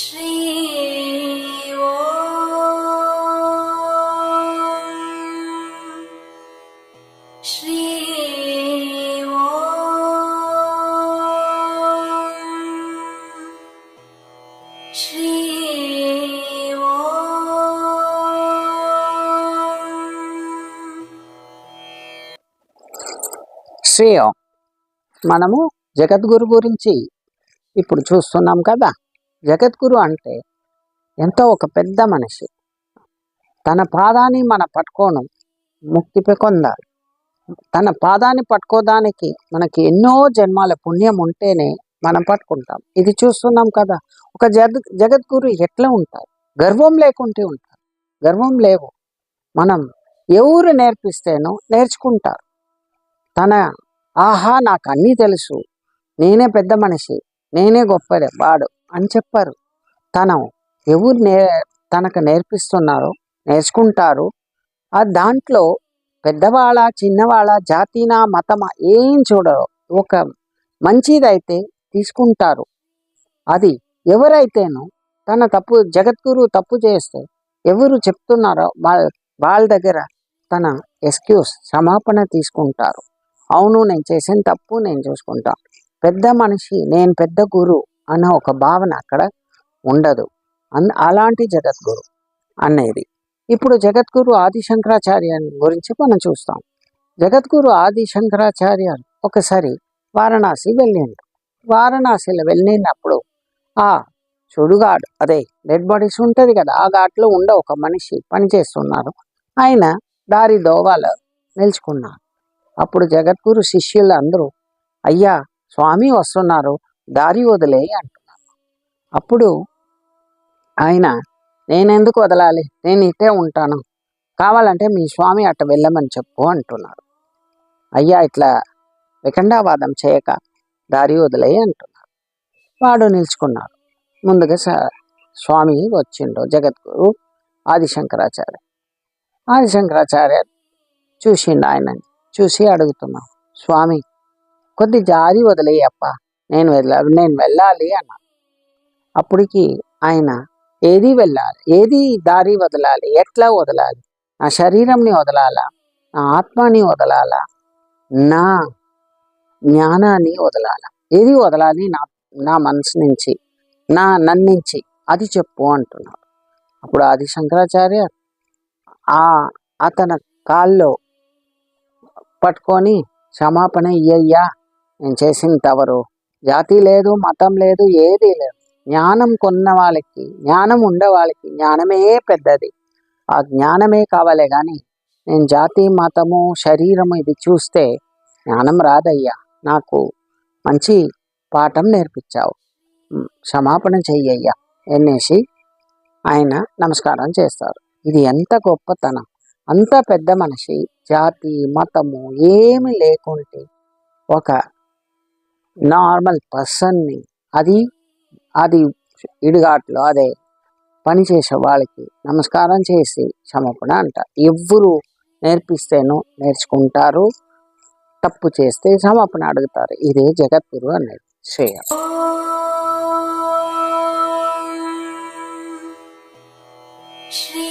శ్రీ శ్రీ శ్రీ శ్రేయం. మనము జగద్గురు గురించి ఇప్పుడు చూస్తున్నాం కదా. జగద్గురు అంటే ఎంతో ఒక పెద్ద మనిషి. తన పాదాన్ని మన పట్టుకోను ముక్తి పొందాలి. తన పాదాన్ని పట్టుకోవడానికి మనకి ఎన్నో జన్మాల పుణ్యం ఉంటేనే మనం పట్టుకుంటాం. ఇది చూస్తున్నాం కదా. ఒక జగద్గురు ఎట్లా ఉంటారు? గర్వం లేకుంటే ఉంటారు. గర్వం లేవు. మనం ఎవరు నేర్పిస్తేనో నేర్చుకుంటారు. తన ఆహా నాకు అన్నీ తెలుసు, నేనే పెద్ద మనిషి, నేనే గొప్పదే వాడు అని చెప్పారు. ఎవరు తనకు నేర్పిస్తున్నారో నేర్చుకుంటారు. ఆ దాంట్లో పెద్దవాళ్ళ చిన్నవాళ్ళ జాతినా మతమా ఏం చూడరు. ఒక మంచిదైతే తీసుకుంటారు. అది ఎవరైతేనో తన తప్పు జగద్గురు తప్పు చేస్తే ఎవరు చెప్తున్నారో వాళ్ళ దగ్గర తన ఎక్స్క్యూజ్ క్షమాపణ తీసుకుంటారు. అవును, నేను చేసిన తప్పు నేను చూసుకుంటాను. పెద్ద మనిషి, నేను పెద్ద గురు అన్న ఒక భావన అక్కడ ఉండదు. అలాంటి జగద్గురు అనేది. ఇప్పుడు జగద్గురు ఆదిశంకరాచార్య గురించి మనం చూస్తాం. జగద్గురు ఆదిశంకరాచార్య ఒకసారి వారణాసి వెళ్ళిండు. వారణాసిలో వెళ్ళినప్పుడు ఆ సుడుగాడు, అదే డెడ్ బాడీస్ ఉంటుంది కదా, ఆ ఘాట్లో ఉండే ఒక మనిషి పనిచేస్తున్నారు. ఆయన దారి దోవలో నిలుచుకున్నారు. అప్పుడు జగద్గురు శిష్యులు అందరూ, అయ్యా స్వామి వస్తున్నారు, దారి వదిలే అంటున్నారు. అప్పుడు ఆయన, నేనెందుకు వదలాలి, నేను ఇట్టే ఉంటాను, కావాలంటే మీ స్వామి అట్ట వెళ్ళమని చెప్పు అంటున్నారు. అయ్యా ఇట్లా విఖండావాదం చేయక దారి వదిలే అంటున్నారు. వాడు నిలుచుకున్నాడు. ముందుగా స్వామి వచ్చిండు. జగద్గురు ఆదిశంకరాచార్య. ఆదిశంకరాచార్య చూసిండు. ఆయనని చూసి అడుగుతున్నాం, స్వామి కొద్ది జారి వదిలేయప్ప, నేను వెళ్ళాలి అన్న. అప్పటికి ఆయన, ఏది వెళ్ళాలి, ఏది దారి వదలాలి, ఎట్లా వదలాలి, నా శరీరంని వదలాలా, నా ఆత్మని వదలాలా, నా జ్ఞానాన్ని వదలాలా, ఏది వదలాలి నా మనసు నుంచి, నన్నించి అది చెప్పు అంటున్నాడు. అప్పుడు ఆది శంకరాచార్య అతని కాల్లో పట్టుకొని, క్షమాపణ ఇయ్యయ్యా, నేను చేసిన తవరు, జాతి లేదు, మతం లేదు, ఏదీ లేదు. జ్ఞానం కొన్న వాళ్ళకి, జ్ఞానం ఉండే వాళ్ళకి జ్ఞానమే పెద్దది. ఆ జ్ఞానమే కావాలే కానీ నేను జాతి మతము శరీరము ఇది చూస్తే జ్ఞానం రాదయ్యా. నాకు మంచి పాఠం నేర్పించావు, క్షమాపణ చెయ్యయ్యా అనేసి ఆయన నమస్కారం చేస్తారు. ఇది ఎంత గొప్పతనం! అంత పెద్ద మనిషి జాతి మతము ఏమి లేకుంటే ఒక నార్మల్ పర్సన్ని, అది ఇడిగాట్లో అదే పనిచేసే వాళ్ళకి నమస్కారం చేసి క్షమాపణ అంటారు. ఎవరు నేర్పిస్తేనో నేర్చుకుంటారు, తప్పు చేస్తే క్షమాపణ అడుగుతారు. ఇదే జగద్గురు అనేది. శ్రేయ. శ్రీ